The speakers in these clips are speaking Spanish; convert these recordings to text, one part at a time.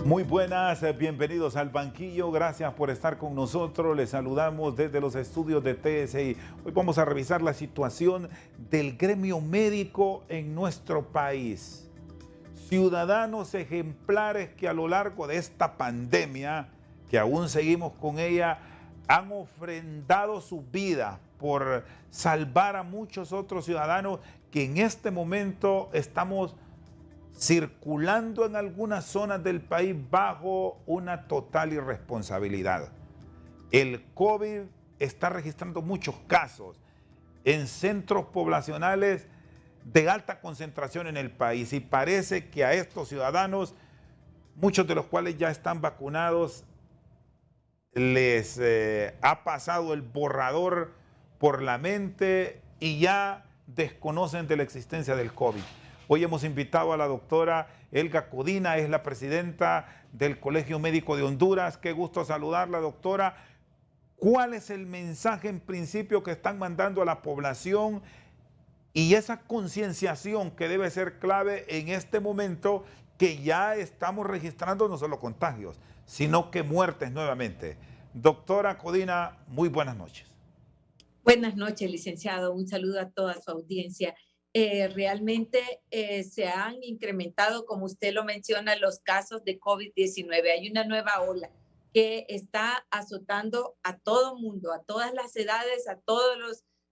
Muy buenas, bienvenidos al banquillo, gracias por estar con nosotros, les saludamos desde los estudios de TSI. Hoy vamos a revisar la situación del gremio médico en nuestro país. Ciudadanos ejemplares que a lo largo de esta pandemia, que aún seguimos con ella, han ofrendado su vida por salvar a muchos otros ciudadanos que en este momento estamos circulando en algunas zonas del país bajo una total irresponsabilidad. El COVID está registrando muchos casos en centros poblacionales de alta concentración en el país y parece que a estos ciudadanos, muchos de los cuales ya están vacunados, les ha pasado el borrador por la mente y ya desconocen de la existencia del COVID. Hoy hemos invitado a la doctora Elga Codina, es la presidenta del Colegio Médico de Honduras. Qué gusto saludarla, doctora. ¿Cuál es el mensaje en principio que están mandando a la población y esa concienciación que debe ser clave en este momento que ya estamos registrando no solo contagios, sino que muertes nuevamente? Doctora Codina, muy buenas noches. Buenas noches, licenciado. Un saludo a toda su audiencia. Realmente se han incrementado, como usted lo menciona, los casos de COVID-19. Hay una nueva ola que está azotando a todo mundo, a todas las edades, a todos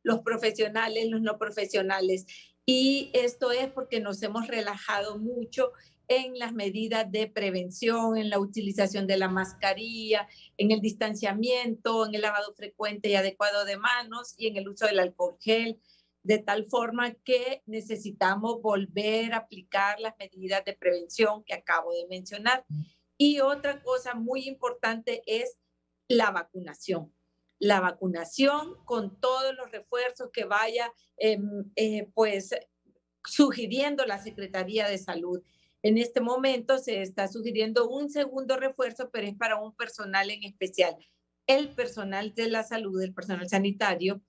los profesionales, los no profesionales. Y esto es porque nos hemos relajado mucho en las medidas de prevención, en la utilización de la mascarilla, en el distanciamiento, en el lavado frecuente y adecuado de manos y en el uso del alcohol gel, de tal forma que necesitamos volver a aplicar las medidas de prevención que acabo de mencionar. Y otra cosa muy importante es la vacunación. La vacunación con todos los refuerzos que vaya pues sugiriendo la Secretaría de Salud. En este momento se está sugiriendo un segundo refuerzo, pero es para un personal en especial. El personal de la salud, el personal sanitario,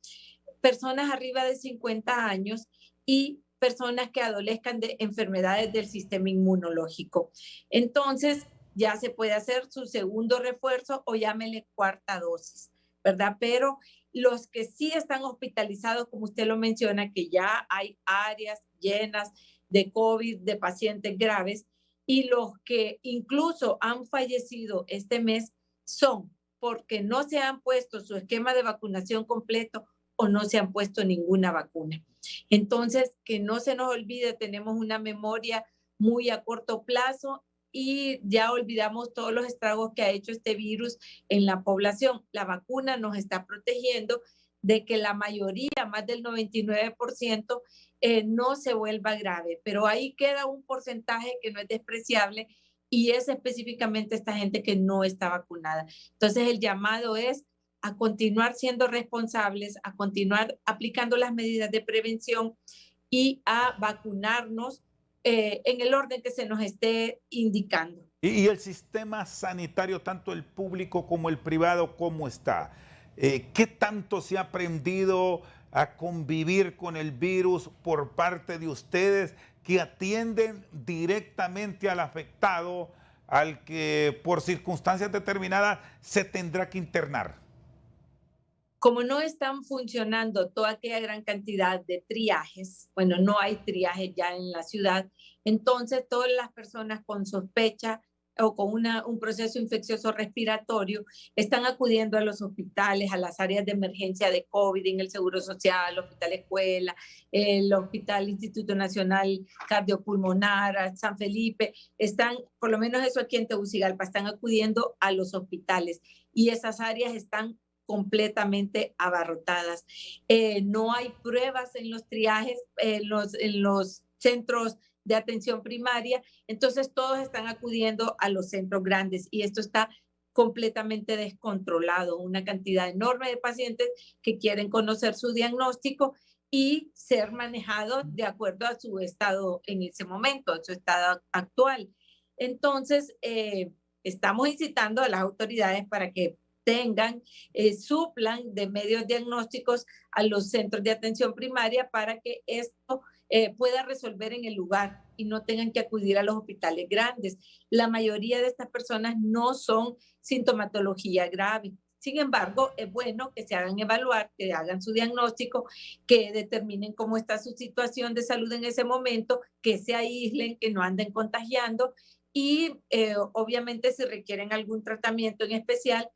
personas arriba de 50 años y personas que adolezcan de enfermedades del sistema inmunológico. Entonces, ya se puede hacer su segundo refuerzo o llámele cuarta dosis, ¿verdad? Pero los que sí están hospitalizados, como usted lo menciona, que ya hay áreas llenas de COVID, de pacientes graves, y los que incluso han fallecido este mes son porque no se han puesto su esquema de vacunación completo o no se han puesto ninguna vacuna. Entonces, que no se nos olvide, tenemos una memoria muy a corto plazo y ya olvidamos todos los estragos que ha hecho este virus en la población. La vacuna nos está protegiendo de que la mayoría, más del 99%, no se vuelva grave, pero ahí queda un porcentaje que no es despreciable y es específicamente esta gente que no está vacunada. Entonces el llamado es a continuar siendo responsables, a continuar aplicando las medidas de prevención y a vacunarnos en el orden que se nos esté indicando. ¿Y el sistema sanitario, tanto el público como el privado, cómo está? ¿Qué tanto se ha aprendido a convivir con el virus por parte de ustedes que atienden directamente al afectado, al que por circunstancias determinadas se tendrá que internar? Como no están funcionando toda aquella gran cantidad de triajes, bueno, no hay triajes ya en la ciudad, entonces todas las personas con sospecha o con un proceso infeccioso respiratorio están acudiendo a los hospitales, a las áreas de emergencia de COVID, en el Seguro Social, el Hospital Escuela, el Hospital Instituto Nacional Cardiopulmonar, San Felipe, están, por lo menos eso aquí en Tegucigalpa, están acudiendo a los hospitales y esas áreas están completamente abarrotadas. No hay pruebas en los triajes, en los centros de atención primaria, entonces todos están acudiendo a los centros grandes y esto está completamente descontrolado, una cantidad enorme de pacientes que quieren conocer su diagnóstico y ser manejados de acuerdo a su estado en ese momento, a su estado actual. Entonces, estamos incitando a las autoridades para que tengan, suplan de medios diagnósticos a los centros de atención primaria para que esto pueda resolver en el lugar y no tengan que acudir a los hospitales grandes. La mayoría de estas personas no son sintomatología grave. Sin embargo, es bueno que se hagan evaluar, que hagan su diagnóstico, que determinen cómo está su situación de salud en ese momento, que se aíslen, que no anden contagiando y obviamente si requieren algún tratamiento en especial,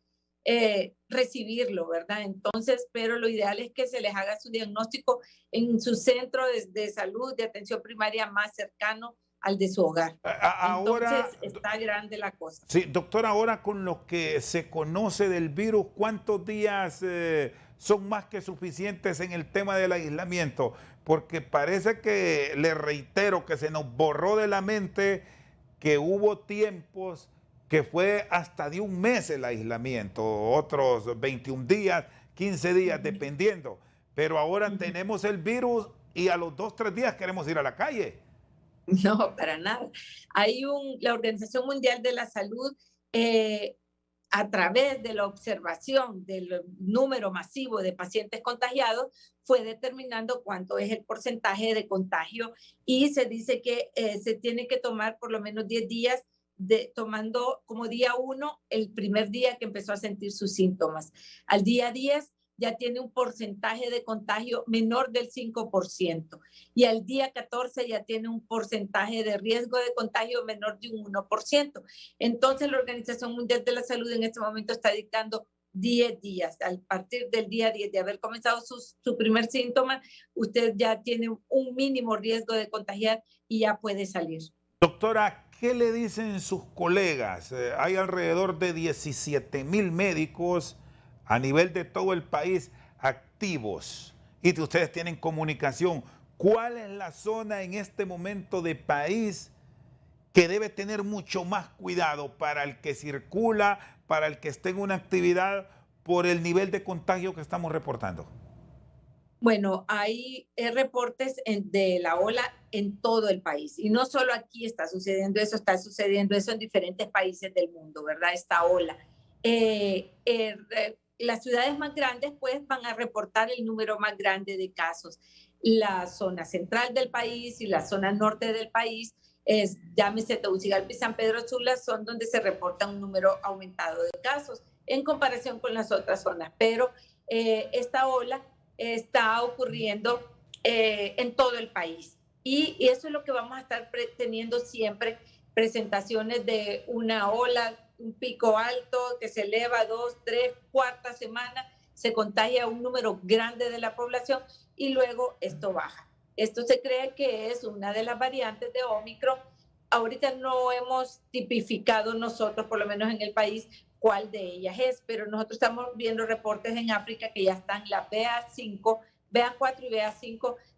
recibirlo, ¿verdad? Entonces, pero lo ideal es que se les haga su diagnóstico en su centro de salud, de atención primaria más cercano al de su hogar. Ahora, Entonces, está grande la cosa. sí, doctor, ahora con lo que se conoce del virus, ¿cuántos días son más que suficientes en el tema del aislamiento? Porque parece que, le reitero, que se nos borró de la mente que hubo tiempos que fue hasta de un mes el aislamiento, otros 21 días, 15 días, dependiendo. Pero ahora tenemos el virus y a los 2, 3 días queremos ir a la calle. No, para nada. La Organización Mundial de la Salud, eh, a través de la observación del número masivo de pacientes contagiados, fue determinando cuánto es el porcentaje de contagio y se dice que se tiene que tomar por lo menos 10 días tomando como día 1 el primer día que empezó a sentir sus síntomas. Al día 10 ya tiene un porcentaje de contagio menor del 5% y al día 14 ya tiene un porcentaje de riesgo de contagio menor de un 1%. Entonces la Organización Mundial de la Salud en este momento está dictando 10 días. A partir del día 10 de haber comenzado su primer síntoma, usted ya tiene un mínimo riesgo de contagiar y ya puede salir. Doctora, ¿qué le dicen sus colegas? Hay alrededor de 17,000 médicos a nivel de todo el país activos y que ustedes tienen comunicación. ¿Cuál es la zona en este momento de país que debe tener mucho más cuidado para el que circula, para el que esté en una actividad, por el nivel de contagio que estamos reportando? Bueno, hay reportes de la ola en todo el país y no solo aquí está sucediendo eso en diferentes países del mundo, ¿verdad? Esta ola. Las ciudades más grandes pues van a reportar el número más grande de casos. La zona central del país y la zona norte del país, llámese Tegucigalpa y San Pedro Sula, son donde se reporta un número aumentado de casos en comparación con las otras zonas. Pero esta ola está ocurriendo en todo el país. Y eso es lo que vamos a estar teniendo siempre, presentaciones de una ola, un pico alto que se eleva 2, 3, cuarta semana, se contagia un número grande de la población y luego esto baja. Esto se cree que es una de las variantes de Omicron. Ahorita no hemos tipificado nosotros, por lo menos en el país, cuál de ellas es, pero nosotros estamos viendo reportes en África que ya están la BA5, BA4 y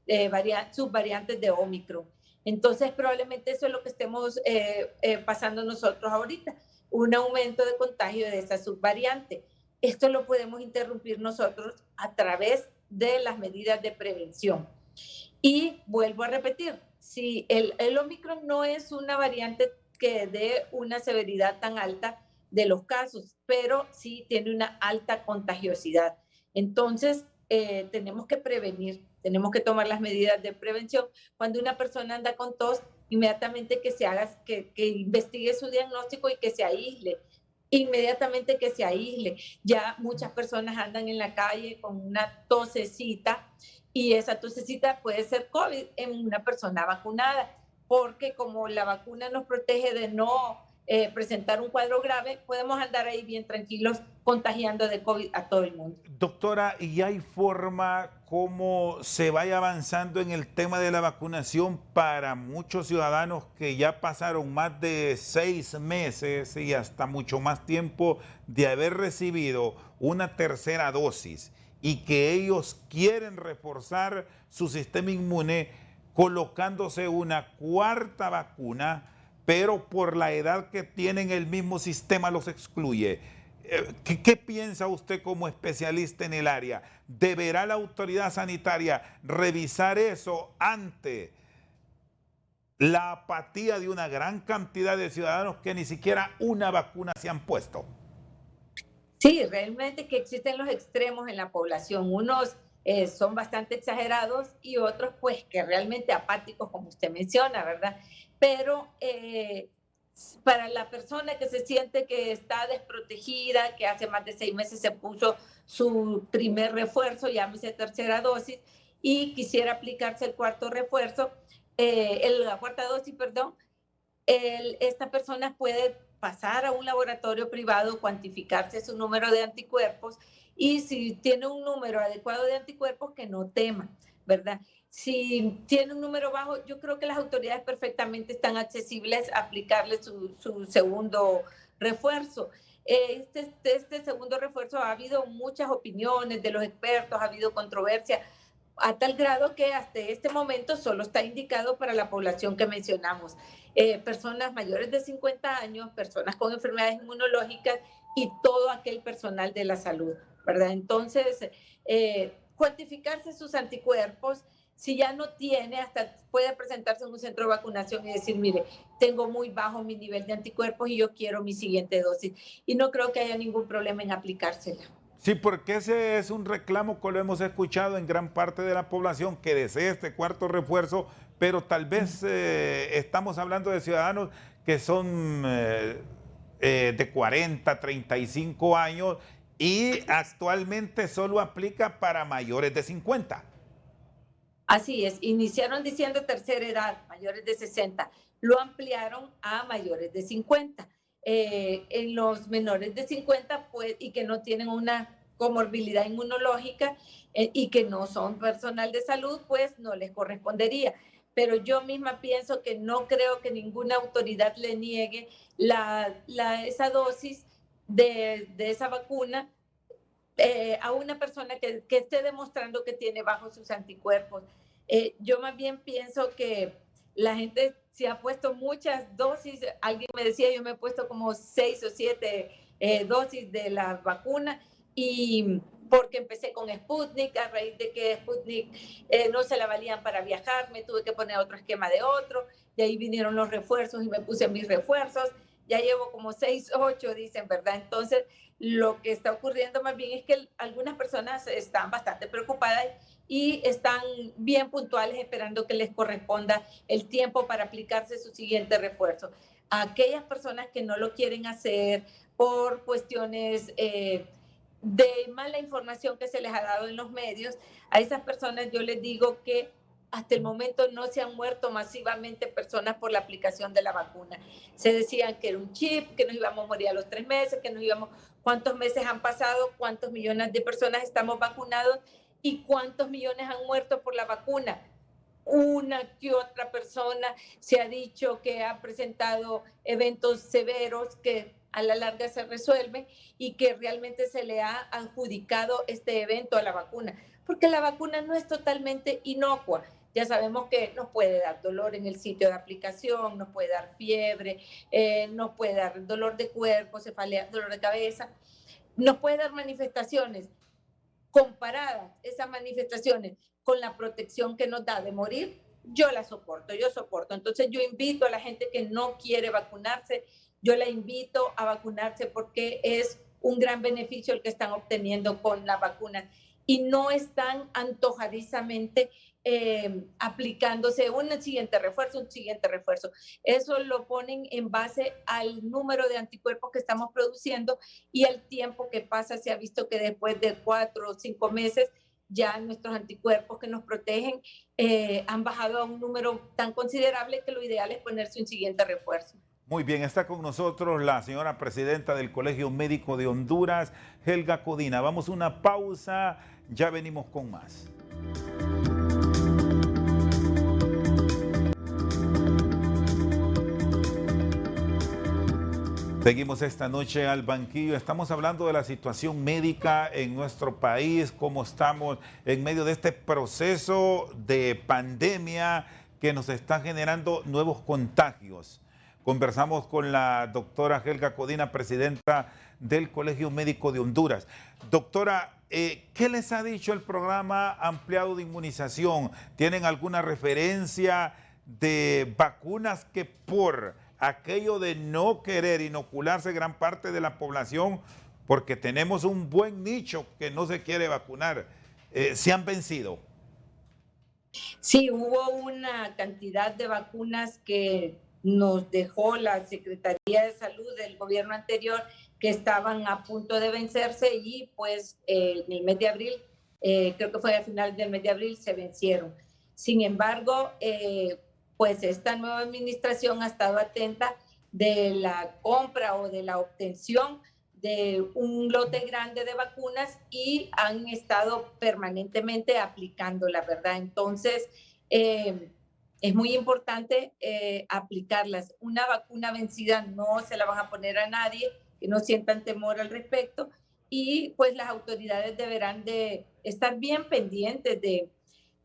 BA5 subvariantes de Omicron. Entonces, probablemente eso es lo que estemos pasando nosotros ahorita, un aumento de contagio de esa subvariante. Esto lo podemos interrumpir nosotros a través de las medidas de prevención. Y vuelvo a repetir, si el Omicron no es una variante que dé una severidad tan alta de los casos, pero sí tiene una alta contagiosidad. Entonces, tenemos que prevenir, tenemos que tomar las medidas de prevención. Cuando una persona anda con tos, inmediatamente que investigue su diagnóstico y que se aísle. Inmediatamente que se aísle. Ya muchas personas andan en la calle con una tosecita y esa tosecita puede ser COVID en una persona vacunada, porque como la vacuna nos protege de no presentar un cuadro grave, podemos andar ahí bien tranquilos contagiando de COVID a todo el mundo. Doctora, ¿y hay forma cómo se vaya avanzando en el tema de la vacunación para muchos ciudadanos que ya pasaron más de 6 meses y hasta mucho más tiempo de haber recibido una tercera dosis y que ellos quieren reforzar su sistema inmune colocándose una cuarta vacuna, pero por la edad que tienen el mismo sistema los excluye? ¿Qué piensa usted como especialista en el área? ¿Deberá la autoridad sanitaria revisar eso ante la apatía de una gran cantidad de ciudadanos que ni siquiera una vacuna se han puesto? Sí, realmente que existen los extremos en la población. Unos son bastante exagerados y otros pues que realmente apáticos como usted menciona, ¿verdad? Pero para la persona que se siente que está desprotegida, que hace más de 6 meses se puso su primer refuerzo, llámese tercera dosis, y quisiera aplicarse el cuarto refuerzo, la cuarta dosis, perdón, esta persona puede pasar a un laboratorio privado, cuantificarse su número de anticuerpos y si tiene un número adecuado de anticuerpos, que no tema, ¿verdad? Si tiene un número bajo, yo creo que las autoridades perfectamente están accesibles a aplicarle su segundo refuerzo. Este segundo refuerzo ha habido muchas opiniones de los expertos, ha habido controversia, a tal grado que hasta este momento solo está indicado para la población que mencionamos, personas mayores de 50 años, personas con enfermedades inmunológicas y todo aquel personal de la salud, ¿verdad? Entonces, cuantificarse sus anticuerpos, si ya no tiene, hasta puede presentarse en un centro de vacunación y decir, mire, tengo muy bajo mi nivel de anticuerpos y yo quiero mi siguiente dosis. Y no creo que haya ningún problema en aplicársela. Sí, porque ese es un reclamo que lo hemos escuchado en gran parte de la población que desea este cuarto refuerzo, pero tal vez estamos hablando de ciudadanos que son de 40, 35 años y actualmente solo aplica para mayores de 50. Así es, iniciaron diciendo tercera edad, mayores de 60, lo ampliaron a mayores de 50. En los menores de 50 pues, y que no tienen una comorbilidad inmunológica y que no son personal de salud, pues no les correspondería. Pero yo misma pienso que no creo que ninguna autoridad le niegue esa dosis de esa vacuna a una persona que esté demostrando que tiene bajos sus anticuerpos. Yo más bien pienso que la gente se ha puesto muchas dosis. Alguien me decía, yo me he puesto como 6 o 7 dosis de la vacuna y porque empecé con Sputnik, a raíz de que Sputnik no se la valían para viajar, me tuve que poner otro esquema de otro, y ahí vinieron los refuerzos y me puse mis refuerzos. Ya llevo como 6, 8, dicen, ¿verdad? Entonces, lo que está ocurriendo más bien es que algunas personas están bastante preocupadas y están bien puntuales esperando que les corresponda el tiempo para aplicarse su siguiente refuerzo. A aquellas personas que no lo quieren hacer por cuestiones de mala información que se les ha dado en los medios, a esas personas yo les digo que hasta el momento no se han muerto masivamente personas por la aplicación de la vacuna. Se decían que era un chip, que nos íbamos a morir a los 3 meses, que nos íbamos... ¿Cuántos meses han pasado? ¿Cuántos millones de personas estamos vacunados? ¿Y cuántos millones han muerto por la vacuna? Una que otra persona se ha dicho que ha presentado eventos severos que a la larga se resuelven y que realmente se le ha adjudicado este evento a la vacuna, porque la vacuna no es totalmente inocua. Ya sabemos que nos puede dar dolor en el sitio de aplicación, nos puede dar fiebre, nos puede dar dolor de cuerpo, cefalea, dolor de cabeza, nos puede dar manifestaciones. Comparadas esas manifestaciones con la protección que nos da de morir, yo la soporto, yo soporto. Entonces yo invito a la gente que no quiere vacunarse, yo la invito a vacunarse porque es un gran beneficio el que están obteniendo con la vacuna y no están antojadizamente aplicándose un siguiente refuerzo. Eso lo ponen en base al número de anticuerpos que estamos produciendo y el tiempo que pasa. Se ha visto que después de 4 o 5 meses ya nuestros anticuerpos que nos protegen han bajado a un número tan considerable que lo ideal es ponerse un siguiente refuerzo. Muy bien, está con nosotros la señora presidenta del Colegio Médico de Honduras, Helga Codina. Vamos a una pausa, ya venimos con más. Seguimos esta noche al banquillo. Estamos hablando de la situación médica en nuestro país, cómo estamos en medio de este proceso de pandemia que nos está generando nuevos contagios. Conversamos con la doctora Helga Codina, presidenta del Colegio Médico de Honduras. Doctora, ¿qué les ha dicho el programa ampliado de inmunización? ¿Tienen alguna referencia de vacunas que por aquello de no querer inocularse gran parte de la población, porque tenemos un buen nicho que no se quiere vacunar? se han vencido. Sí, hubo una cantidad de vacunas que nos dejó la Secretaría de Salud del gobierno anterior que estaban a punto de vencerse y pues en el mes de abril, creo que fue a final del mes de abril, se vencieron. Sin embargo, pues esta nueva administración ha estado atenta de la compra o de la obtención de un lote grande de vacunas y han estado permanentemente aplicando, la verdad. Entonces, es muy importante aplicarlas. Una vacuna vencida no se la van a poner a nadie, que no sientan temor al respecto, y pues las autoridades deberán de estar bien pendientes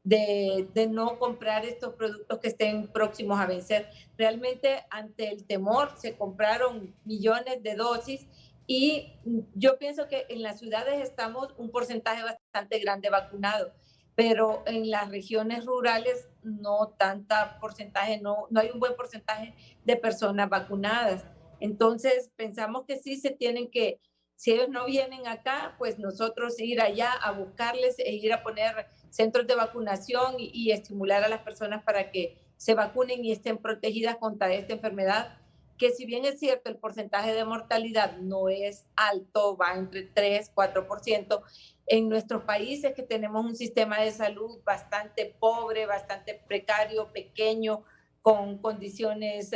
de no comprar estos productos que estén próximos a vencer. Realmente ante el temor se compraron millones de dosis y yo pienso que en las ciudades estamos un porcentaje bastante grande vacunado, pero en las regiones rurales no tanta porcentaje, no hay un buen porcentaje de personas vacunadas. Entonces pensamos que sí se tienen que, si ellos no vienen acá, pues nosotros ir allá a buscarles e ir a poner centros de vacunación y estimular a las personas para que se vacunen y estén protegidas contra esta enfermedad, que si bien es cierto el porcentaje de mortalidad no es alto, va entre 3-4%, en nuestros países que tenemos un sistema de salud bastante pobre, bastante precario, pequeño, con condiciones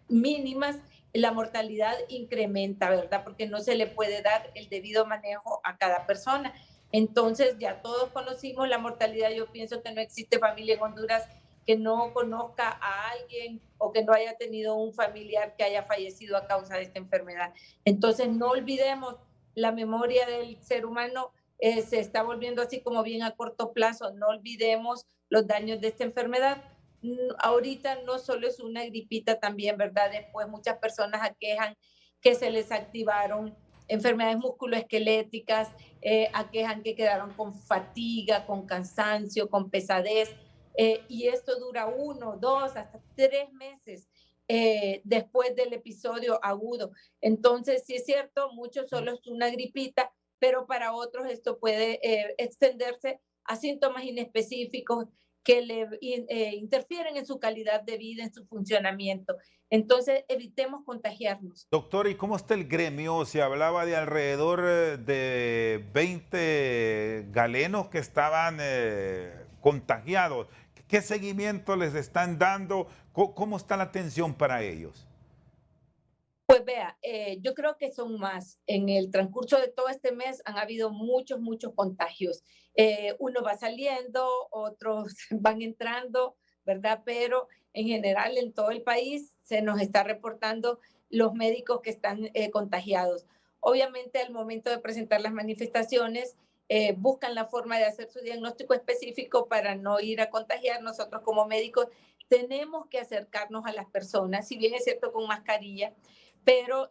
mínimas, la mortalidad incrementa, ¿verdad? Porque no se le puede dar el debido manejo a cada persona. Entonces, ya todos conocimos la mortalidad. Yo pienso que no existe familia en Honduras que no conozca a alguien o que no haya tenido un familiar que haya fallecido a causa de esta enfermedad. Entonces, no olvidemos, la memoria del ser humano se está volviendo así como bien a corto plazo. No olvidemos los daños de esta enfermedad. Ahorita no solo es una gripita también, ¿verdad? Después muchas personas aquejan que se les activaron enfermedades musculoesqueléticas, aquejan que quedaron con fatiga, con cansancio, con pesadez, y esto dura 1, 2, hasta 3 meses después del episodio agudo. Entonces, sí es cierto, muchos solo es una gripita, pero para otros esto puede extenderse a síntomas inespecíficos que le interfieren en su calidad de vida, en su funcionamiento. Entonces, evitemos contagiarnos. Doctor, ¿y cómo está el gremio? Se hablaba de alrededor de 20 galenos que estaban contagiados. ¿Qué seguimiento les están dando? ¿Cómo está la atención para ellos? Pues vea, yo creo que son más. En el transcurso de todo este mes han habido muchos contagios. Uno va saliendo, otros van entrando, ¿verdad? Pero en general en todo el país se nos está reportando los médicos que están contagiados. Obviamente al momento de presentar las manifestaciones, buscan la forma de hacer su diagnóstico específico para no ir a contagiar. Nosotros como médicos tenemos que acercarnos a las personas, si bien es cierto con mascarilla, pero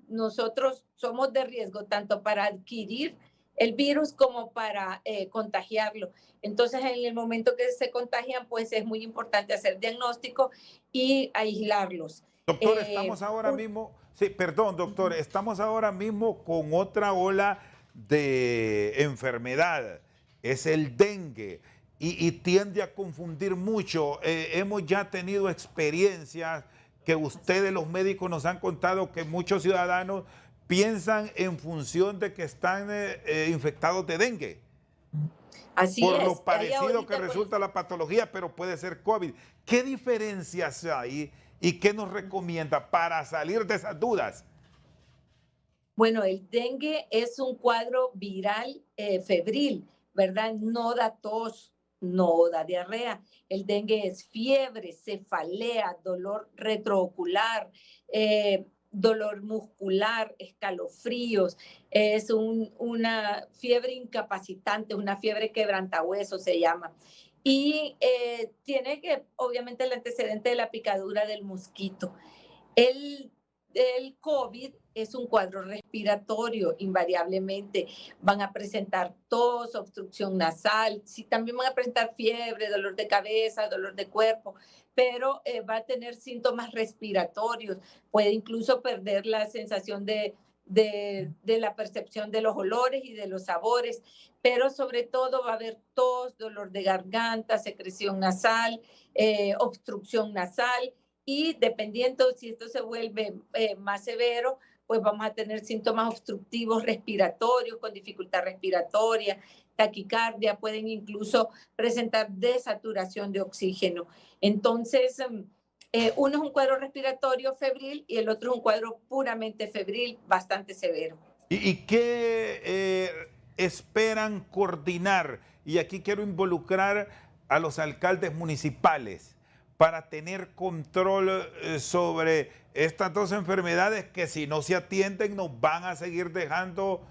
nosotros somos de riesgo tanto para adquirir el virus como para contagiarlo. Entonces, en el momento que se contagian, pues es muy importante hacer diagnóstico y aislarlos. Doctor, estamos ahora mismo, sí, perdón, doctor, estamos ahora mismo con otra ola de enfermedad, es el dengue, y tiende a confundir mucho. Hemos ya tenido experiencias que ustedes, los médicos, nos han contado que muchos ciudadanos piensan en función de que están infectados de dengue, Así por es. lo parecido que resulta la patología, pero puede ser COVID. ¿Qué diferencias hay y qué nos recomienda para salir de esas dudas? Bueno, el dengue es un cuadro viral febril, ¿verdad? No da tos, no da diarrea. El dengue es fiebre, cefalea, dolor retroocular, dolor muscular, escalofríos. Es una fiebre incapacitante, una fiebre quebrantahuesos se llama. Y tiene que, obviamente, el antecedente de la picadura del mosquito. El, el COVID es un cuadro respiratorio, invariablemente. Van a presentar tos, obstrucción nasal, sí, también van a presentar fiebre, dolor de cabeza, dolor de cuerpo, pero va a tener síntomas respiratorios. Puede incluso perder la sensación de la percepción de los olores y de los sabores, pero sobre todo va a haber tos, dolor de garganta, secreción nasal, obstrucción nasal y dependiendo si esto se vuelve más severo, pues vamos a tener síntomas obstructivos respiratorios con dificultad respiratoria, taquicardia, pueden incluso presentar desaturación de oxígeno. Entonces, uno es un cuadro respiratorio febril y el otro es un cuadro puramente febril, bastante severo. ¿Y qué esperan coordinar? Y aquí quiero involucrar a los alcaldes municipales para tener control sobre estas dos enfermedades que si no se atienden nos van a seguir dejando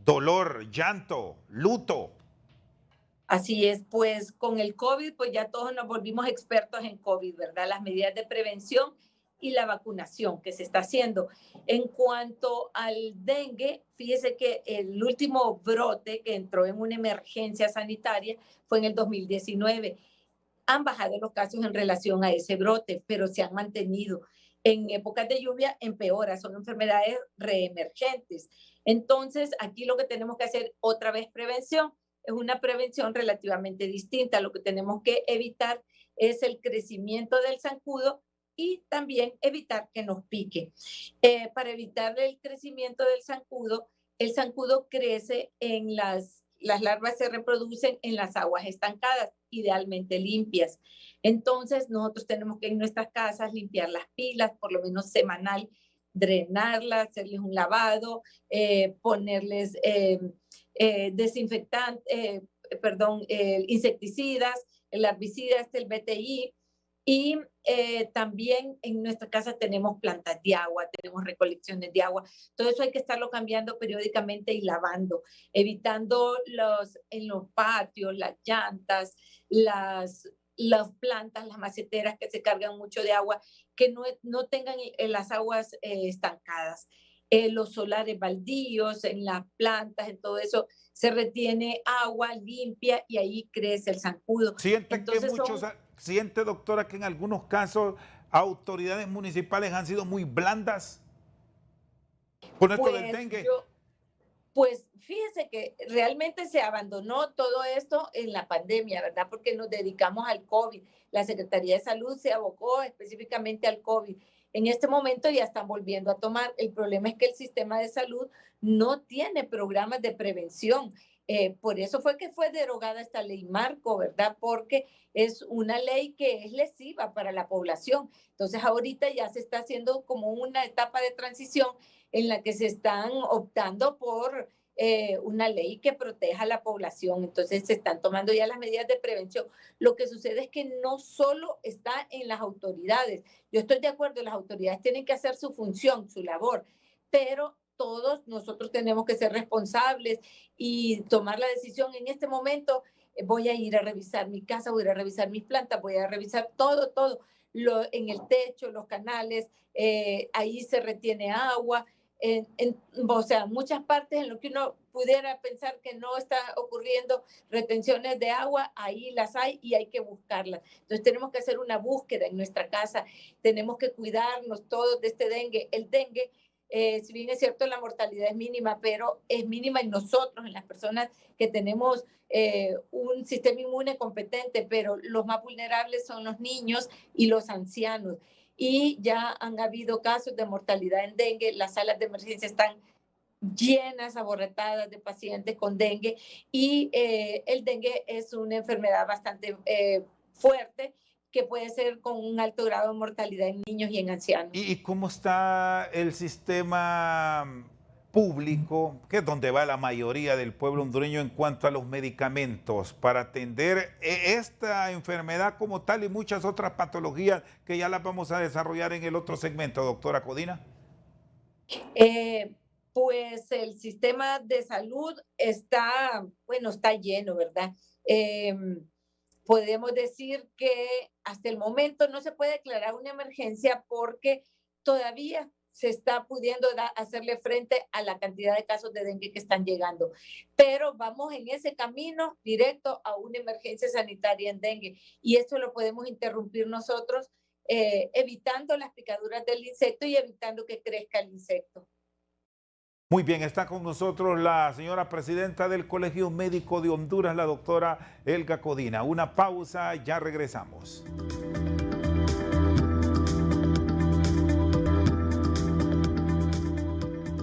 dolor, llanto, luto. Así es, pues con el COVID, pues ya todos nos volvimos expertos en COVID, ¿verdad? Las medidas de prevención y la vacunación que se está haciendo. En cuanto al dengue, fíjese que el último brote que entró en una emergencia sanitaria fue en el 2019. Han bajado los casos en relación a ese brote, pero se han mantenido. En épocas de lluvia empeora, son enfermedades reemergentes. Entonces, aquí lo que tenemos que hacer otra vez prevención, es una prevención relativamente distinta. Lo que tenemos que evitar es el crecimiento del zancudo y también evitar que nos pique. Para evitar el crecimiento del zancudo, el zancudo crece en las larvas se reproducen en las aguas estancadas, idealmente limpias. Entonces, nosotros tenemos que en nuestras casas limpiar las pilas, por lo menos semanal, drenarlas, hacerles un lavado, ponerles desinfectantes, perdón, insecticidas, el herbicida, el BTI, y también en nuestra casa tenemos plantas de agua, tenemos recolecciones de agua. Todo eso hay que estarlo cambiando periódicamente y lavando, evitando en los patios, las llantas, las plantas, las maceteras que se cargan mucho de agua, que no tengan las aguas estancadas. Los solares baldíos, en las plantas, en todo eso, se retiene agua limpia y ahí crece el zancudo. Siente que Entonces muchos, son siente doctora que en algunos casos autoridades municipales han sido muy blandas con esto del Pues dengue. yo, pues fíjese que realmente se abandonó todo esto en la pandemia, ¿verdad? Porque nos dedicamos al COVID. La Secretaría de Salud se abocó específicamente al COVID. En este momento ya están volviendo a tomar. El problema es que el sistema de salud no tiene programas de prevención. Por eso fue que fue derogada esta ley marco, ¿verdad? Porque es una ley que es lesiva para la población. Entonces ahorita ya se está haciendo como una etapa de transición en la que se están optando por una ley que proteja a la población. Entonces se están tomando ya las medidas de prevención. Lo que sucede es que no solo está en las autoridades. Yo estoy de acuerdo, las autoridades tienen que hacer su función, su labor, pero todos nosotros tenemos que ser responsables y tomar la decisión en este momento. Voy a ir a revisar mi casa, voy a ir a revisar mis plantas, voy a revisar todo, en el techo, los canales, ahí se retiene agua, o sea, muchas partes en lo que uno pudiera pensar que no está ocurriendo retenciones de agua, ahí las hay y hay que buscarlas. Entonces tenemos que hacer una búsqueda en nuestra casa, tenemos que cuidarnos todos de este dengue. El dengue, si bien es cierto, la mortalidad es mínima, pero es mínima en nosotros, en las personas que tenemos un sistema inmune competente, pero los más vulnerables son los niños y los ancianos y ya han habido casos de mortalidad en dengue. Las salas de emergencia están llenas, aborretadas de pacientes con dengue y el dengue es una enfermedad bastante fuerte que puede ser con un alto grado de mortalidad en niños y en ancianos. ¿Y cómo está el sistema público, que es donde va la mayoría del pueblo hondureño en cuanto a los medicamentos para atender esta enfermedad como tal y muchas otras patologías que ya las vamos a desarrollar en el otro segmento, doctora Codina? Eh, pues el sistema de salud está, bueno, está lleno, ¿verdad? Eh, Podemos decir que hasta el momento no se puede declarar una emergencia porque todavía se está pudiendo hacerle frente a la cantidad de casos de dengue que están llegando. Pero vamos en ese camino directo a una emergencia sanitaria en dengue y esto lo podemos interrumpir nosotros evitando las picaduras del insecto y evitando que crezca el insecto. Muy bien, está con nosotros la señora presidenta del Colegio Médico de Honduras, la doctora Elga Codina. Una pausa, ya regresamos.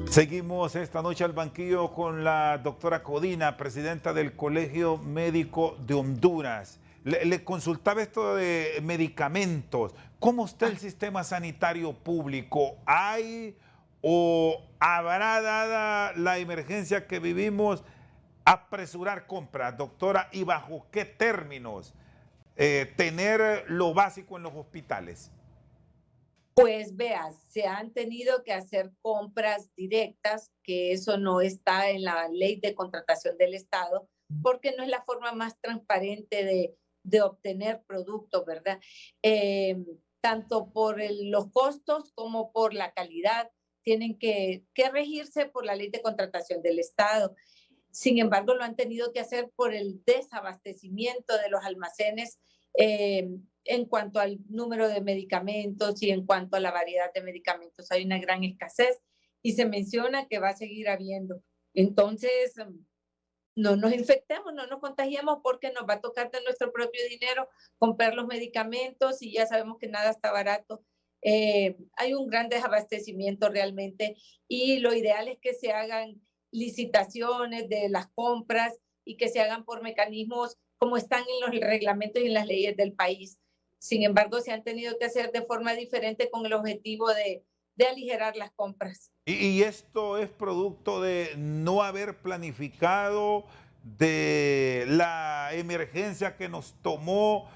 Seguimos esta noche al banquillo con la doctora Codina, presidenta del Colegio Médico de Honduras. Le consultaba esto de medicamentos. ¿Cómo está el sistema sanitario público? ¿Hay o habrá, dada la emergencia que vivimos, apresurar compras, doctora? ¿Y bajo qué términos tener lo básico en los hospitales? Pues veas, se han tenido que hacer compras directas, que eso no está en la ley de contratación del Estado, porque no es la forma más transparente de obtener productos, ¿verdad? Tanto por los costos como por la calidad, tienen que regirse por la ley de contratación del Estado. Sin embargo, lo han tenido que hacer por el desabastecimiento de los almacenes en cuanto al número de medicamentos y en cuanto a la variedad de medicamentos. Hay una gran escasez y se menciona que va a seguir habiendo. Entonces, no nos infectemos, no nos contagiemos, porque nos va a tocar de nuestro propio dinero comprar los medicamentos y ya sabemos que nada está barato. Hay un gran desabastecimiento realmente y lo ideal es que se hagan licitaciones de las compras y que se hagan por mecanismos como están en los reglamentos y en las leyes del país. Sin embargo, se han tenido que hacer de forma diferente con el objetivo de aligerar las compras. Y esto es producto de no haber planificado, de la emergencia que nos tomó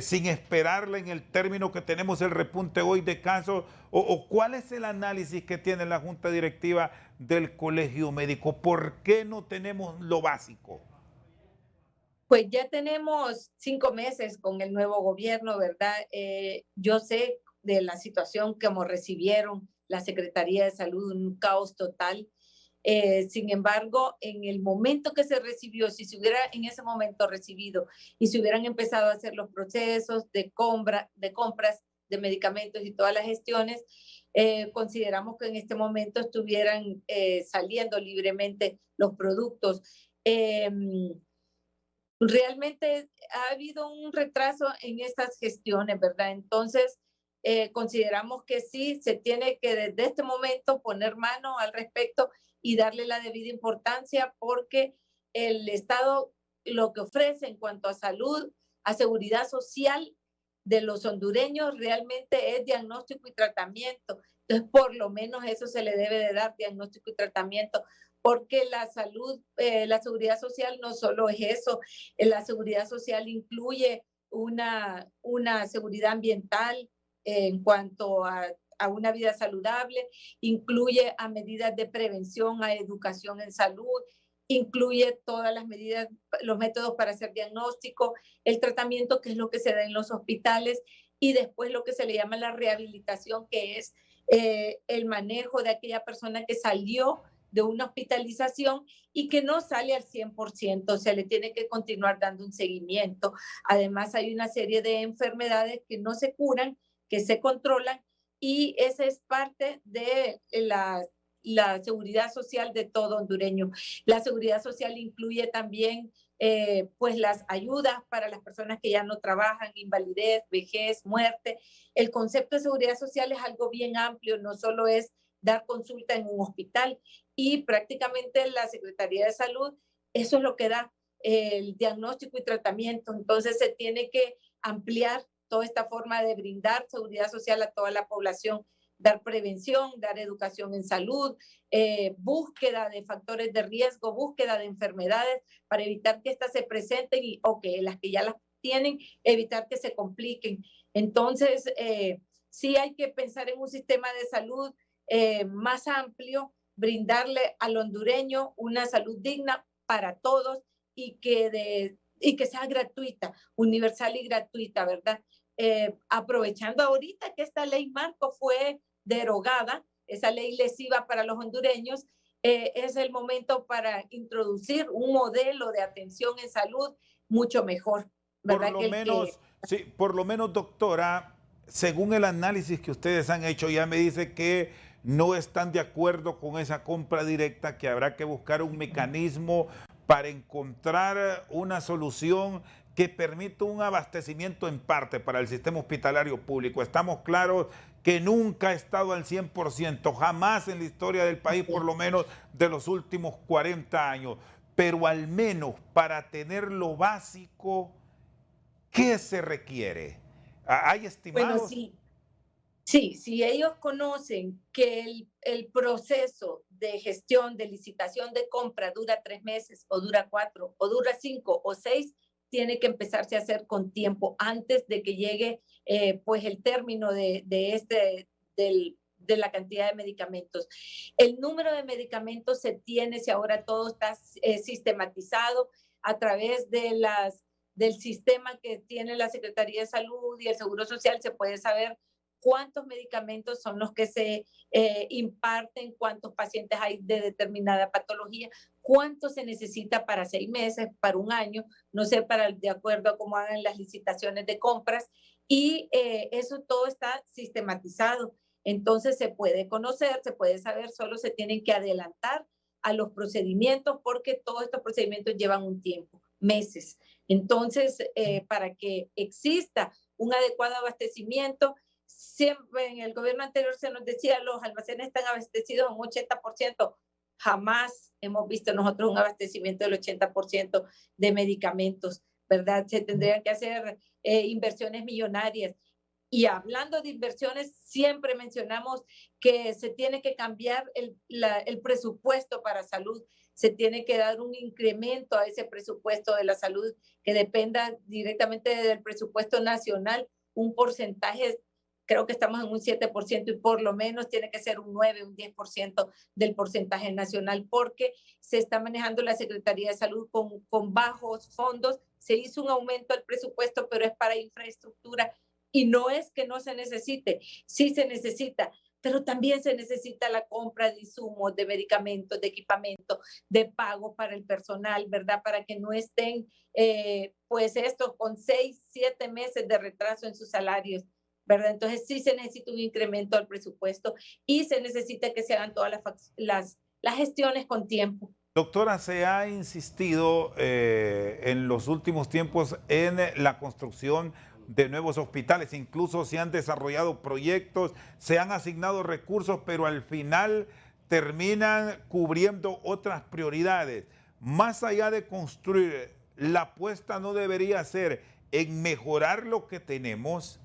sin esperarla en el término que tenemos el repunte hoy de casos, o cuál es el análisis que tiene la Junta Directiva del Colegio Médico. ¿Por qué no tenemos lo básico? Pues ya tenemos 5 meses con el nuevo gobierno, ¿verdad? Yo sé de la situación como recibieron la Secretaría de Salud, un caos total. Sin embargo, en el momento que se recibió, si se hubiera en ese momento recibido y se hubieran empezado a hacer los procesos de compras de medicamentos y todas las gestiones, consideramos que en este momento estuvieran saliendo libremente los productos. Realmente ha habido un retraso en estas gestiones, ¿verdad? Entonces, consideramos que sí, se tiene que desde este momento poner mano al respecto y darle la debida importancia, porque el Estado lo que ofrece en cuanto a salud, a seguridad social de los hondureños, realmente es diagnóstico y tratamiento. Entonces, por lo menos eso se le debe de dar, diagnóstico y tratamiento, porque la salud, la seguridad social no solo es eso, la seguridad social incluye una seguridad ambiental en cuanto a una vida saludable, incluye a medidas de prevención, a educación en salud, incluye todas las medidas, los métodos para hacer diagnóstico, el tratamiento, que es lo que se da en los hospitales, y después lo que se le llama la rehabilitación, que es el manejo de aquella persona que salió de una hospitalización y que no sale al 100%, se le tiene que continuar dando un seguimiento. Además, hay una serie de enfermedades que no se curan, que se controlan, y esa es parte de la seguridad social de todo hondureño. La seguridad social incluye también pues las ayudas para las personas que ya no trabajan, invalidez, vejez, muerte. El concepto de seguridad social es algo bien amplio, no solo es dar consulta en un hospital, y prácticamente la Secretaría de Salud, eso es lo que da el diagnóstico y tratamiento. Entonces se tiene que ampliar toda esta forma de brindar seguridad social a toda la población, dar prevención, dar educación en salud, búsqueda de factores de riesgo, búsqueda de enfermedades para evitar que éstas se presenten o que las que ya las tienen, evitar que se compliquen. Entonces, sí hay que pensar en un sistema de salud más amplio, brindarle al hondureño una salud digna para todos y que sea gratuita, universal y gratuita, ¿verdad? Aprovechando ahorita que esta ley marco fue derogada, esa ley lesiva para los hondureños, es el momento para introducir un modelo de atención en salud mucho mejor, ¿verdad? Por lo menos, doctora, según el análisis que ustedes han hecho, ya me dice que no están de acuerdo con esa compra directa, que habrá que buscar un mecanismo para encontrar una solución que permita un abastecimiento en parte para el sistema hospitalario público. Estamos claros que nunca ha estado al 100%, jamás en la historia del país, por lo menos de los últimos 40 años, pero al menos para tener lo básico, ¿qué se requiere? ¿Hay Bueno, estimados? sí. Sí, si ellos conocen que el proceso de gestión, de licitación, de compra dura 3 meses, o dura 4, o dura 5 o 6, tiene que empezarse a hacer con tiempo antes de que llegue pues el término de la cantidad de medicamentos. El número de medicamentos se tiene, si ahora todo está sistematizado a través del sistema que tiene la Secretaría de Salud y el Seguro Social, se puede saber cuántos medicamentos son los que se imparten, cuántos pacientes hay de determinada patología, cuánto se necesita para 6 meses, para un año, no sé, de acuerdo a cómo hagan las licitaciones de compras, y eso todo está sistematizado. Entonces se puede conocer, se puede saber, solo se tienen que adelantar a los procedimientos porque todos estos procedimientos llevan un tiempo, meses. Entonces, para que exista un adecuado abastecimiento, siempre en el gobierno anterior se nos decía los almacenes están abastecidos un 80%. Jamás hemos visto nosotros un abastecimiento del 80% de medicamentos, ¿verdad? Se tendrían que hacer inversiones millonarias. Y hablando de inversiones, siempre mencionamos que se tiene que cambiar el presupuesto para salud, se tiene que dar un incremento a ese presupuesto de la salud que dependa directamente del presupuesto nacional, un porcentaje, creo que estamos en un 7% y por lo menos tiene que ser un 9, un 10% del porcentaje nacional, porque se está manejando la Secretaría de Salud con bajos fondos. Se hizo un aumento al presupuesto, pero es para infraestructura. Y no es que no se necesite, sí se necesita, pero también se necesita la compra de insumos, de medicamentos, de equipamiento, de pago para el personal, ¿verdad? Para que no estén, pues, estos con 6, 7 meses de retraso en sus salarios, ¿verdad? Entonces sí se necesita un incremento al presupuesto y se necesita que se hagan todas las gestiones con tiempo. Doctora, se ha insistido en los últimos tiempos en la construcción de nuevos hospitales, incluso se han desarrollado proyectos, se han asignado recursos, pero al final terminan cubriendo otras prioridades. Más allá de construir, la apuesta no debería ser en mejorar lo que tenemos,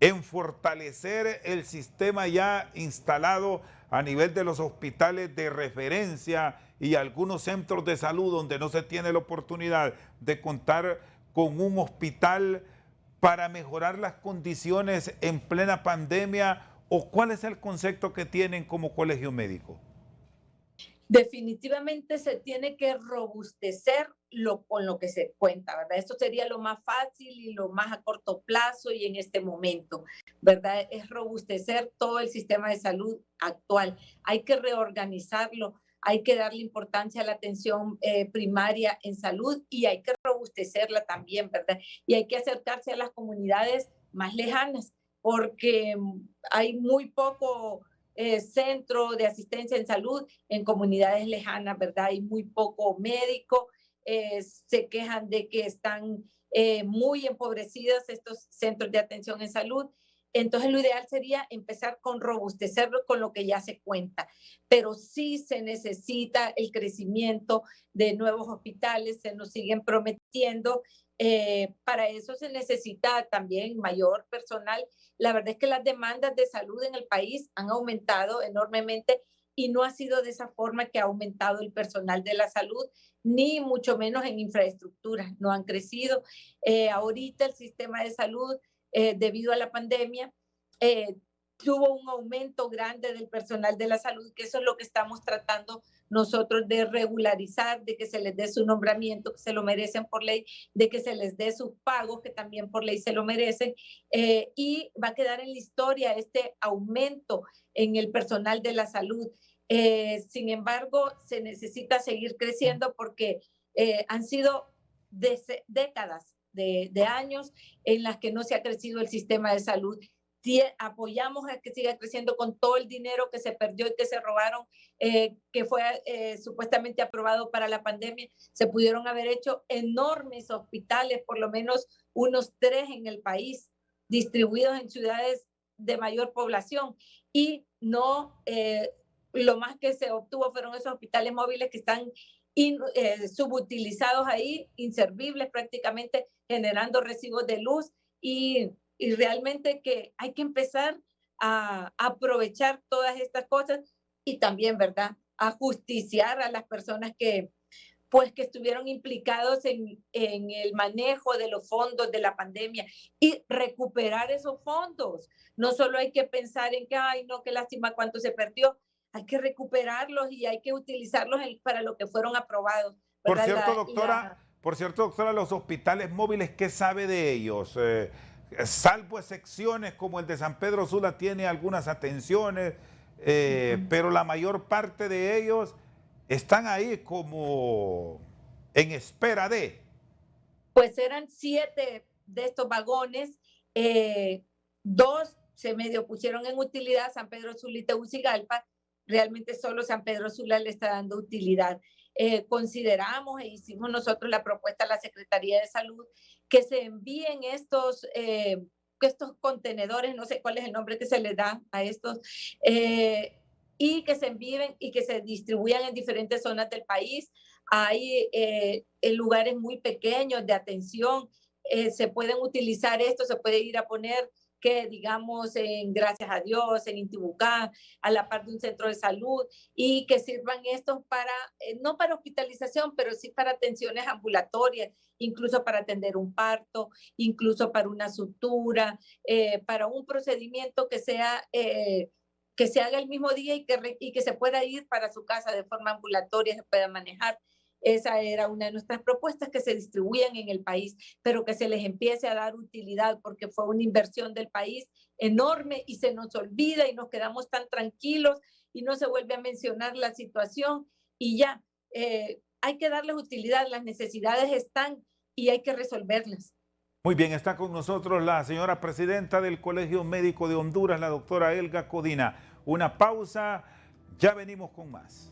en fortalecer el sistema ya instalado a nivel de los hospitales de referencia y algunos centros de salud donde no se tiene la oportunidad de contar con un hospital para mejorar las condiciones en plena pandemia, o cuál es el concepto que tienen como colegio médico. Definitivamente se tiene que robustecer con lo que se cuenta, ¿verdad? Esto sería lo más fácil y lo más a corto plazo y en este momento, ¿verdad? Es robustecer todo el sistema de salud actual. Hay que reorganizarlo, hay que darle importancia a la atención primaria en salud y hay que robustecerla también, ¿verdad? Y hay que acercarse a las comunidades más lejanas porque hay muy poco centro de asistencia en salud en comunidades lejanas, ¿verdad? Hay muy poco médico, se quejan de que están muy empobrecidos estos centros de atención en salud. Entonces, lo ideal sería empezar con robustecerlo con lo que ya se cuenta, pero sí se necesita el crecimiento de nuevos hospitales, se nos siguen prometiendo. Para eso se necesita también mayor personal. La verdad es que las demandas de salud en el país han aumentado enormemente y no ha sido de esa forma que ha aumentado el personal de la salud, ni mucho menos en infraestructura, no han crecido. Ahorita el sistema de salud, debido a la pandemia, tuvo un aumento grande del personal de la salud, que eso es lo que estamos tratando nosotros de regularizar, de que se les dé su nombramiento, que se lo merecen por ley, de que se les dé sus pagos, que también por ley se lo merecen, y va a quedar en la historia este aumento en el personal de la salud. Sin embargo, se necesita seguir creciendo porque han sido décadas de años en las que no se ha crecido el sistema de salud apoyamos a que siga creciendo con todo el dinero que se perdió y que se robaron, que fue supuestamente aprobado para la pandemia. Se pudieron haber hecho enormes hospitales, por lo menos unos 3 en el país, distribuidos en ciudades de mayor población. Y no, lo más que se obtuvo fueron esos hospitales móviles que están subutilizados ahí, inservibles prácticamente, generando recibos de luz y realmente que hay que empezar a aprovechar todas estas cosas y también, ¿verdad?, a justiciar a las personas que, pues, que estuvieron implicados en el manejo de los fondos de la pandemia y recuperar esos fondos. No solo hay que pensar en que, ay, no, qué lástima cuánto se perdió, hay que recuperarlos y hay que utilizarlos para lo que fueron aprobados, ¿verdad? Por cierto, doctora, los hospitales móviles, ¿qué sabe de ellos? Salvo excepciones como el de San Pedro Sula tiene algunas atenciones, pero la mayor parte de ellos están ahí como en espera de. Pues eran 7 de estos vagones, 2 se medio pusieron en utilidad, San Pedro Sula y Tegucigalpa. Realmente solo San Pedro Sula le está dando utilidad. Consideramos e hicimos nosotros la propuesta a la Secretaría de Salud que se envíen estos contenedores, no sé cuál es el nombre que se les da a estos, y que se envíen y que se distribuyan en diferentes zonas del país. Hay en lugares muy pequeños de atención, se pueden utilizar esto, se puede ir a poner que digamos en Gracias a Dios, en Intibucá, a la par de un centro de salud, y que sirvan estos para, no para hospitalización, pero sí para atenciones ambulatorias, incluso para atender un parto, incluso para una sutura, para un procedimiento que que se haga el mismo día y que se pueda ir para su casa de forma ambulatoria, se pueda manejar. Esa era una de nuestras propuestas, que se distribuyan en el país, pero que se les empiece a dar utilidad, porque fue una inversión del país enorme y se nos olvida y nos quedamos tan tranquilos y no se vuelve a mencionar la situación y ya, hay que darles utilidad, las necesidades están y hay que resolverlas. Muy bien, está con nosotros la señora presidenta del Colegio Médico de Honduras, la doctora Elga Codina. Una pausa, ya venimos con más.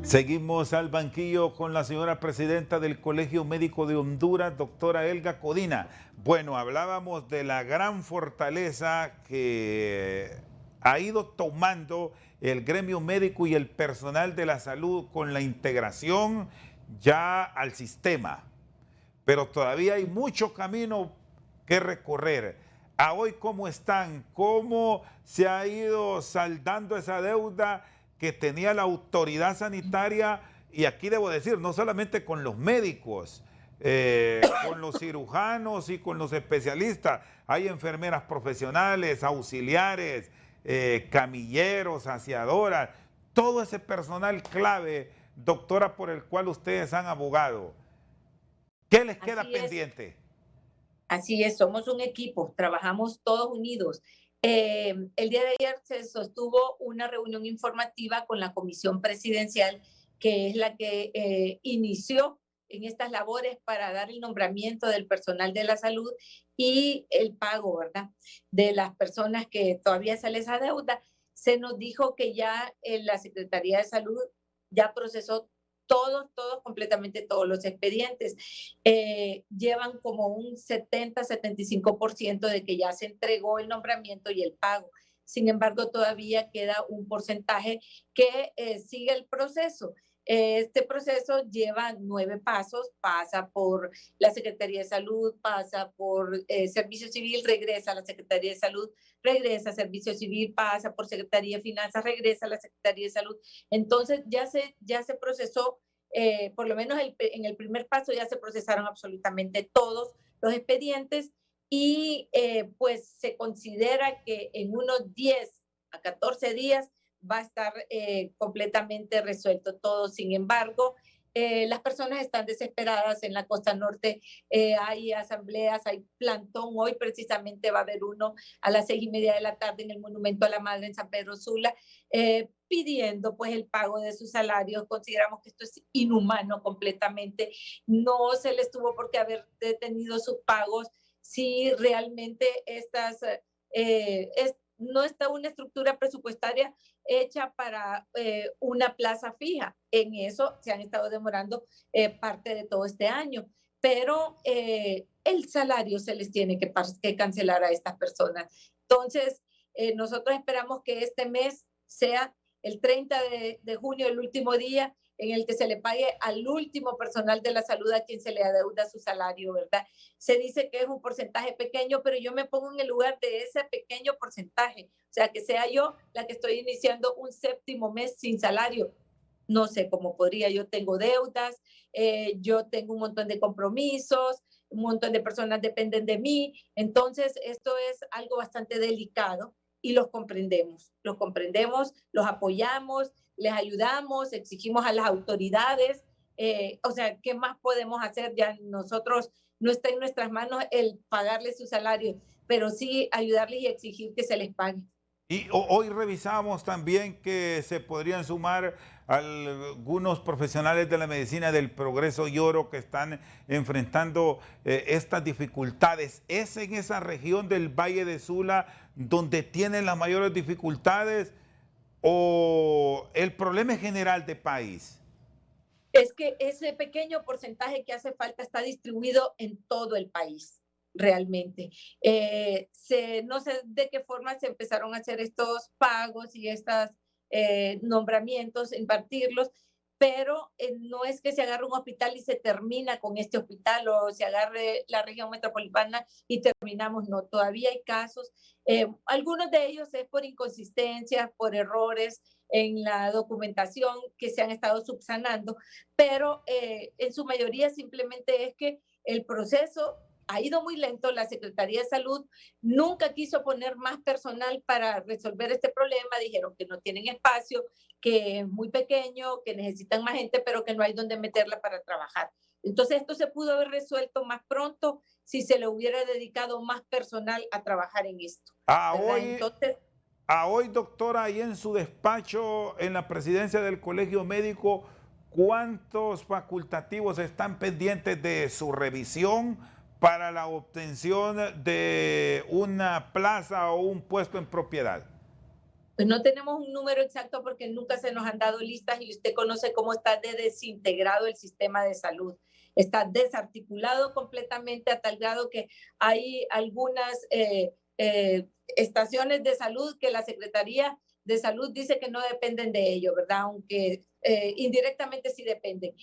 Seguimos al banquillo con la señora presidenta del Colegio Médico de Honduras, doctora Elga Codina. Bueno, hablábamos de la gran fortaleza que ha ido tomando el gremio médico y el personal de la salud con la integración ya al sistema. Pero todavía hay mucho camino que recorrer. A hoy, ¿cómo están? ¿Cómo se ha ido saldando esa deuda que tenía la autoridad sanitaria? Y aquí debo decir, no solamente con los médicos, con los cirujanos y con los especialistas. Hay enfermeras profesionales, auxiliares, camilleros, aseadoras, todo ese personal clave, doctora, por el cual ustedes han abogado. ¿Qué les queda pendiente? Así es, somos un equipo, trabajamos todos unidos. El día de ayer se sostuvo una reunión informativa con la Comisión Presidencial, que es la que inició en estas labores para dar el nombramiento del personal de la salud y el pago, ¿verdad?, de las personas que todavía se les adeuda. Se nos dijo que ya la Secretaría de Salud ya procesó completamente todos los expedientes. Llevan como un 70-75% de que ya se entregó el nombramiento y el pago. Sin embargo, todavía queda un porcentaje que sigue el proceso. Este proceso lleva 9 pasos, pasa por la Secretaría de Salud, pasa por Servicio Civil, regresa a la Secretaría de Salud, regresa a Servicio Civil, pasa por Secretaría de Finanzas, regresa a la Secretaría de Salud. Entonces ya se procesó, por lo menos en el primer paso ya se procesaron absolutamente todos los expedientes y pues se considera que en unos 10 a 14 días va a estar completamente resuelto todo. Sin embargo, las personas están desesperadas en la costa norte, hay asambleas, hay plantón, hoy precisamente va a haber uno a las 6:30 de la tarde en el Monumento a la Madre en San Pedro Sula, pidiendo pues el pago de sus salarios. Consideramos que esto es inhumano completamente. No se les tuvo por qué haber detenido sus pagos si realmente no está una estructura presupuestaria hecha para una plaza fija. En eso se han estado demorando parte de todo este año, pero el salario se les tiene que cancelar a estas personas. Entonces, nosotros esperamos que este mes sea el 30 de junio, el último día en el que se le pague al último personal de la salud a quien se le adeuda su salario, ¿verdad? Se dice que es un porcentaje pequeño, pero yo me pongo en el lugar de ese pequeño porcentaje. O sea, que sea yo la que estoy iniciando un séptimo mes sin salario. No sé cómo podría, yo tengo deudas, yo tengo un montón de compromisos, un montón de personas dependen de mí, entonces esto es algo bastante delicado y los comprendemos, los apoyamos, les ayudamos, exigimos a las autoridades, o sea, ¿qué más podemos hacer? Ya nosotros no está en nuestras manos el pagarles su salario, pero sí ayudarles y exigir que se les pague. Y hoy revisamos también que se podrían sumar algunos profesionales de la medicina del progreso y oro que están enfrentando estas dificultades. ¿Es en esa región del Valle de Sula donde tienen las mayores dificultades o el problema es general de país? Es que ese pequeño porcentaje que hace falta está distribuido en todo el país, realmente. No sé de qué forma se empezaron a hacer estos pagos y estos nombramientos, impartirlos, pero no es que se agarre un hospital y se termina con este hospital o se agarre la región metropolitana y terminamos, no, todavía hay casos. Algunos de ellos es por inconsistencias, por errores en la documentación que se han estado subsanando, pero en su mayoría simplemente es que el proceso ha ido muy lento. La Secretaría de Salud nunca quiso poner más personal para resolver este problema. Dijeron que no tienen espacio, que es muy pequeño, que necesitan más gente, pero que no hay donde meterla para trabajar. Entonces esto se pudo haber resuelto más pronto si se le hubiera dedicado más personal a trabajar en esto, A ¿verdad? hoy, Entonces, doctora, ahí en su despacho, en la presidencia del Colegio Médico, ¿cuántos facultativos están pendientes de su revisión para la obtención de una plaza o un puesto en propiedad? pues no tenemos un número exacto porque nunca se nos han dado listas y usted conoce cómo está desintegrado el sistema de salud. Está desarticulado completamente a tal grado que hay algunas estaciones de salud que la Secretaría de Salud dice que no dependen de ello, ¿verdad? Aunque indirectamente sí dependen.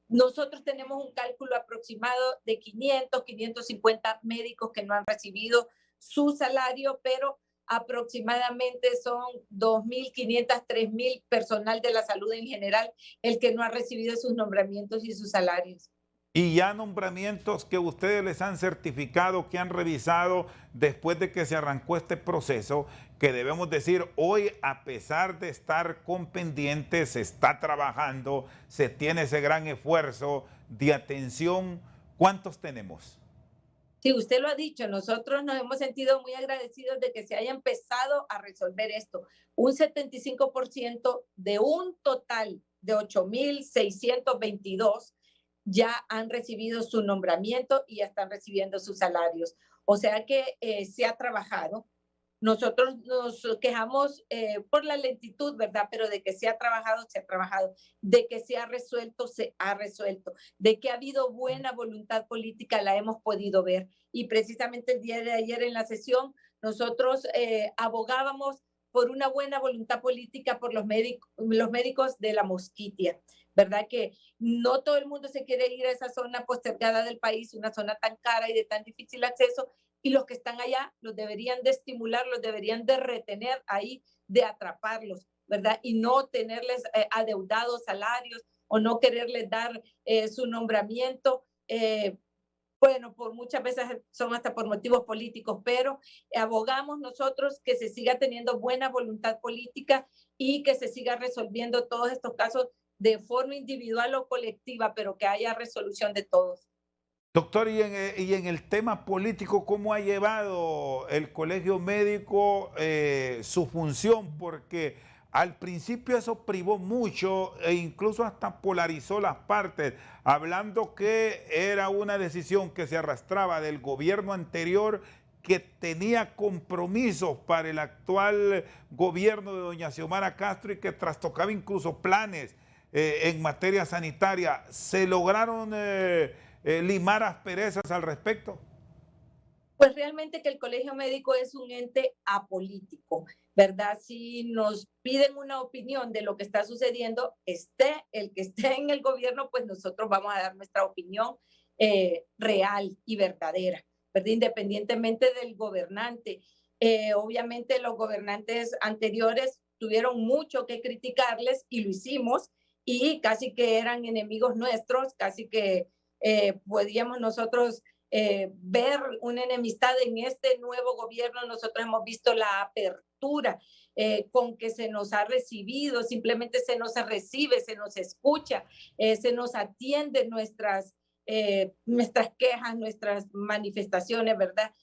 Nosotros tenemos un cálculo aproximado de 550 médicos que no han recibido su salario, pero aproximadamente son 2.500, 3.000 personal de la salud en general el que no ha recibido sus nombramientos y sus salarios. Y ya nombramientos que ustedes les han certificado, que han revisado después de que se arrancó este proceso, que debemos decir hoy, a pesar de estar con pendientes, se está trabajando, se tiene ese gran esfuerzo de atención. ¿Cuántos tenemos? Sí, usted lo ha dicho, nosotros nos hemos sentido muy agradecidos de que se haya empezado a resolver esto. Un 75% de un total de 8.622 ya han recibido su nombramiento y ya están recibiendo sus salarios. O sea que se ha trabajado. Nosotros nos quejamos por la lentitud, ¿verdad? Pero de que se ha trabajado, se ha trabajado. De que se ha resuelto, se ha resuelto. De que ha habido buena voluntad política, la hemos podido ver. Y precisamente el día de ayer en la sesión, nosotros abogábamos por una buena voluntad política por los médicos de la Mosquitia, ¿verdad? Que no todo el mundo se quiere ir a esa zona postergada del país, una zona tan cara y de tan difícil acceso, y los que están allá los deberían de estimular, los deberían de retener ahí, de atraparlos, ¿verdad? Y no tenerles adeudados salarios o no quererles dar su nombramiento. Bueno, por muchas veces son hasta por motivos políticos, pero abogamos nosotros que se siga teniendo buena voluntad política y que se siga resolviendo todos estos casos de forma individual o colectiva, pero que haya resolución de todos. Doctor, y en el tema político, ¿cómo ha llevado el Colegio Médico su función? Porque Al principio eso privó mucho e incluso hasta polarizó las partes, hablando que era una decisión que se arrastraba del gobierno anterior, que tenía compromisos para el actual gobierno de doña Xiomara Castro y que trastocaba incluso planes en materia sanitaria. ¿Se lograron limar asperezas al respecto? Pues realmente que el colegio médico es un ente apolítico, ¿verdad? Si nos piden una opinión de lo que está sucediendo, el que esté en el gobierno, pues nosotros vamos a dar nuestra opinión real y verdadera, ¿verdad? Independientemente del gobernante. Obviamente los gobernantes anteriores tuvieron mucho que criticarles y lo hicimos y casi que eran enemigos nuestros, casi que podíamos nosotros ver una enemistad en este nuevo gobierno. Nosotros hemos visto la apertura con que se nos ha recibido, simplemente se nos recibe, se nos escucha, se nos atiende nuestras quejas, nuestras manifestaciones, ¿verdad?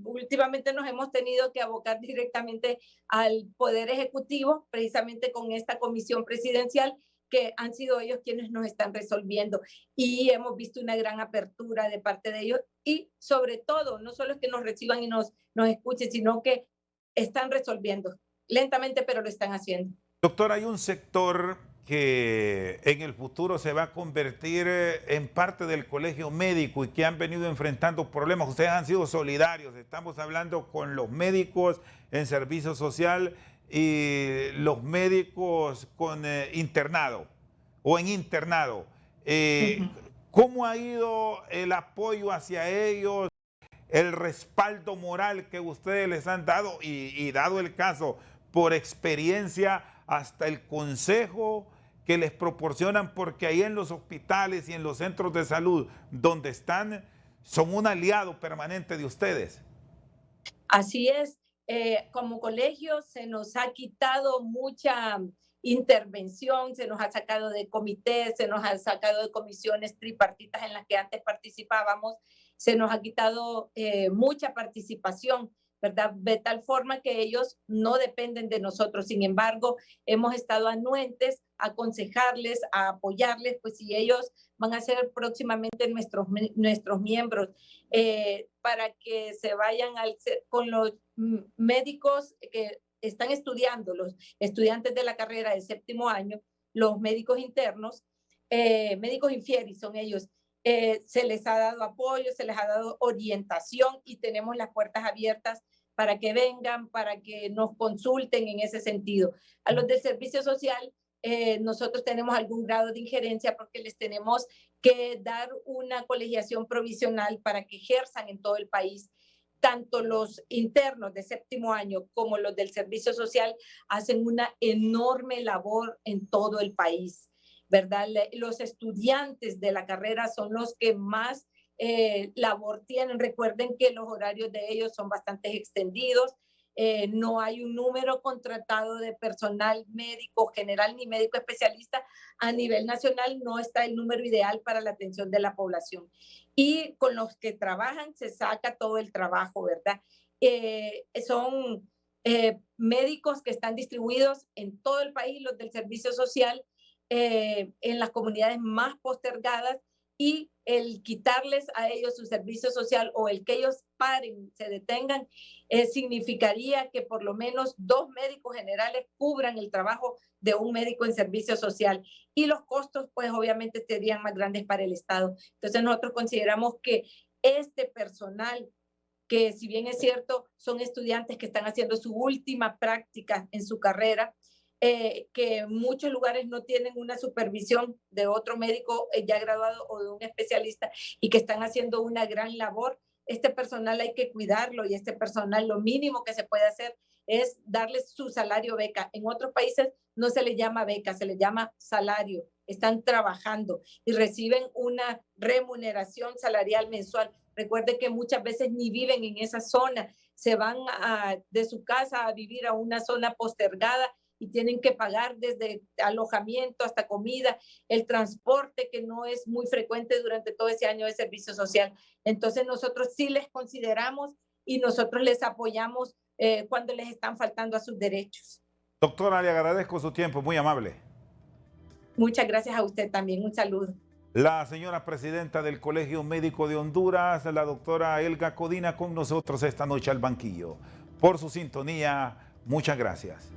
Últimamente nos hemos tenido que abocar directamente al Poder Ejecutivo, precisamente con esta comisión presidencial, que han sido ellos quienes nos están resolviendo y hemos visto una gran apertura de parte de ellos y sobre todo, no solo es que nos reciban y nos escuchen, sino que están resolviendo lentamente, pero lo están haciendo. Doctor, hay un sector que en el futuro se va a convertir en parte del colegio médico y que han venido enfrentando problemas. Ustedes han sido solidarios. Estamos hablando con los médicos en servicio social y los médicos con internado o en internado. Eh, ¿Cómo ha ido el apoyo hacia ellos, el respaldo moral que ustedes les han dado y dado el caso por experiencia hasta el consejo que les proporcionan, porque ahí en los hospitales y en los centros de salud donde están son un aliado permanente de ustedes? Así es, como colegio se nos ha quitado mucha intervención, se nos ha sacado de comités, se nos ha sacado de comisiones tripartitas en las que antes participábamos, se nos ha quitado mucha participación, ¿verdad? De tal forma que ellos no dependen de nosotros. Sin embargo, hemos estado anuentes a aconsejarles, a apoyarles, pues si ellos van a ser próximamente nuestros miembros, para que se vayan con los médicos que están estudiando, los estudiantes de la carrera de séptimo año, los médicos internos, médicos infieris son ellos. Se les ha dado apoyo, se les ha dado orientación y tenemos las puertas abiertas para que vengan, para que nos consulten en ese sentido. A los del servicio social, nosotros tenemos algún grado de injerencia porque les tenemos que dar una colegiación provisional para que ejerzan en todo el país. Tanto los internos de séptimo año como los del servicio social hacen una enorme labor en todo el país, ¿verdad? Los estudiantes de la carrera son los que más labor tienen. Recuerden que los horarios de ellos son bastante extendidos. No hay un número contratado de personal médico general ni médico especialista. A nivel nacional no está el número ideal para la atención de la población. Y con los que trabajan se saca todo el trabajo, ¿verdad? Son médicos que están distribuidos en todo el país, los del servicio social, en las comunidades más postergadas, y el quitarles a ellos su servicio social o el que ellos paren, se detengan, significaría que por lo menos 2 médicos generales cubran el trabajo de un médico en servicio social y los costos pues obviamente serían más grandes para el Estado. Entonces nosotros consideramos que este personal, que si bien es cierto, son estudiantes que están haciendo su última práctica en su carrera, que en muchos lugares no tienen una supervisión de otro médico ya graduado o de un especialista y que están haciendo una gran labor. Este personal hay que cuidarlo y este personal lo mínimo que se puede hacer es darles su salario beca. En otros países no se les llama beca, se les llama salario. Están trabajando y reciben una remuneración salarial mensual. Recuerde que muchas veces ni viven en esa zona, se van de su casa a vivir a una zona postergada y tienen que pagar desde alojamiento hasta comida, el transporte que no es muy frecuente durante todo ese año de servicio social. Entonces nosotros sí les consideramos y nosotros les apoyamos cuando les están faltando a sus derechos. Doctora, le agradezco su tiempo, muy amable. Muchas gracias a usted también. Un saludo. La señora presidenta del Colegio Médico de Honduras, la doctora Elga Codina, con nosotros esta noche al banquillo. Por su sintonía, muchas gracias.